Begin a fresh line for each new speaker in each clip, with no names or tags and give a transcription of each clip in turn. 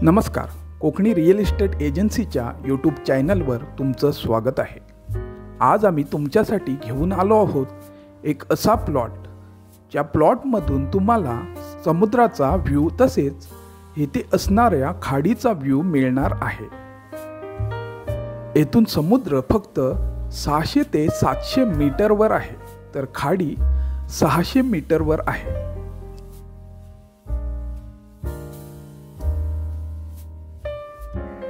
नमस्कार, Konkani real estate एजन्सीच्या YouTube चॅनलवर तुमचं स्वागत आहे। आज आम्ही तुमच्यासाठी घेऊन आलो आहोत एक असा प्लॉट ज्या प्लॉटमधून तुम्हाला समुद्राचा व्ह्यू तसेच येथे असणाऱ्या खाडीचा व्ह्यू मिळणार आहे। येथून समुद्र फक्त 600 ते 700 मीटरवर आहे, तर खाडी 600 मीटरवर आहे।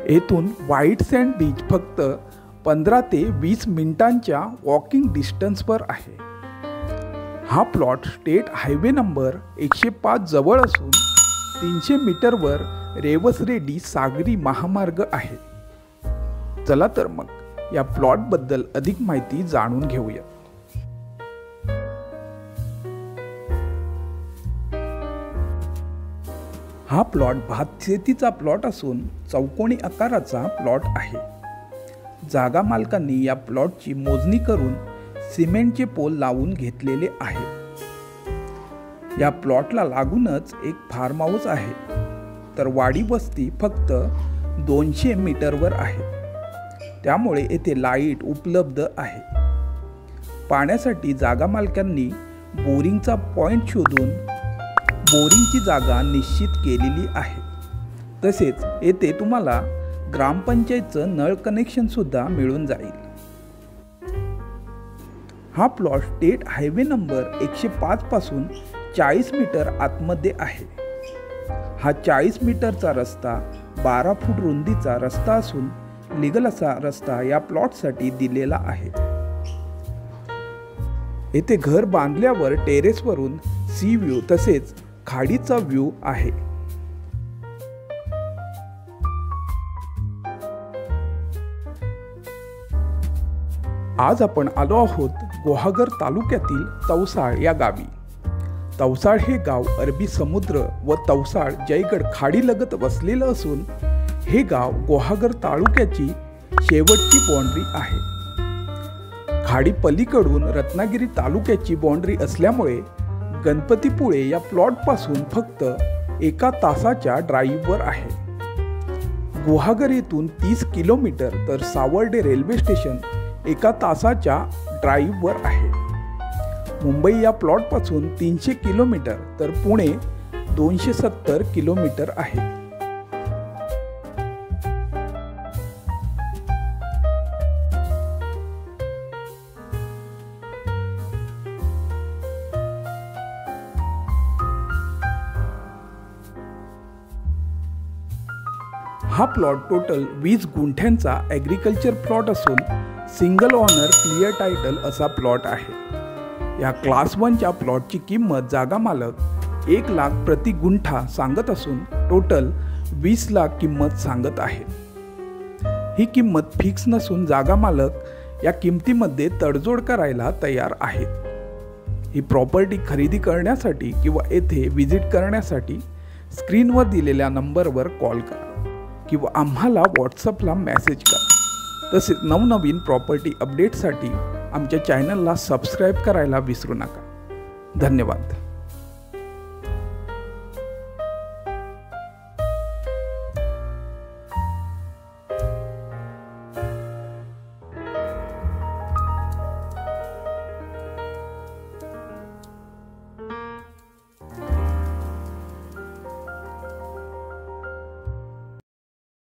येथून व्हाईट सँड बीच फक्त 15 ते 20 मिनिटांच्या वॉकिंग डिस्टन्सवर आहे। हा प्लॉट स्टेट हायवे नंबर 105 जवळ असून 300 मीटरवर रेवसरेडी सागरी महामार्ग आहे। चला तर मग या प्लॉटबद्दल अधिक माहिती जाणून घेऊया। हा प्लॉट भात शेतीचा प्लॉट असून चौकोनी आकाराचा प्लॉट आहे। जागा मालकांनी या प्लॉटची मोजणी करून सिमेंटचे पोल लावून घेतलेले आहे। या प्लॉटला लागूनच एक फार्म हाऊस आहे, तर वाडी वस्ती फक्त 200 मीटरवर आहे, त्यामुळे येथे लाईट उपलब्ध आहे। पाण्यासाठी जागा मालकांनी बोरिंगचा पॉइंट शोधून बोरिंगची जागा निश्चित केलेली आहे। तसेच येथे तुम्हाला ग्रामपंचायतचं नळ कनेक्शन सुद्धा मिळून जाईल। हा प्लॉट स्टेट हायवे नंबर 105 पासून 40 मीटर आतमध्ये आहे। हा 40 मीटरचा रस्ता 12 फूट रुंदीचा रस्ता असून लीगल असा रस्ता या प्लॉटसाठी दिलेला आहे। येथे घर बांधल्यावर टेरेसवरून सी व्ह्यू तसेच खाडीचा व्ह्यू आहे। आज आपण आलो आहोत गुहागर तालुक्यातील तवसाळ या गावी। तवसाळ हे गाव अरबी समुद्र व तवसाळ जयगड खाडीलगत वसलेलं असून हे गाव गुहागर तालुक्याची शेवटची बाउंड्री आहे। खाडी पलीकडून रत्नागिरी तालुक्याची बाउंड्री असल्यामुळे गणपतीपुळे या प्लॉट पासून फक्त 1 तासाच्या ड्राईव्हवर आहे। गुहागर येथून 30 किलोमीटर तर सावर्डे रेल्वे स्टेशन 1 तासाच्या ड्राईव्हवर आहे। मुंबई या प्लॉट पासून 300 किलोमीटर तर पुणे 270 किलोमीटर आहे। हा प्लॉट टोटल 20 गुंठ्यांचा ॲग्रिकल्चर प्लॉट असून सिंगल ऑनर क्लिअर टायटल असा प्लॉट आहे। या क्लास 1च्या प्लॉटची किंमत जागा मालक 1 लाख प्रति गुंठा सांगत असून टोटल 20 लाख किंमत सांगत आहे। ही किंमत फिक्स नसून जागा मालक या किमतीमध्ये तडजोड करायला तयार आहेत। ही प्रॉपर्टी खरेदी करण्यासाठी किंवा येथे व्हिजिट करण्यासाठी स्क्रीनवर दिलेल्या नंबरवर कॉल करा किंवा आम्हाला व्हॉट्सअपला मेसेज करा। तसेच नवनवीन प्रॉपर्टी अपडेटसाठी आमच्या चॅनलला सबस्क्राईब करायला विसरू नका। धन्यवाद।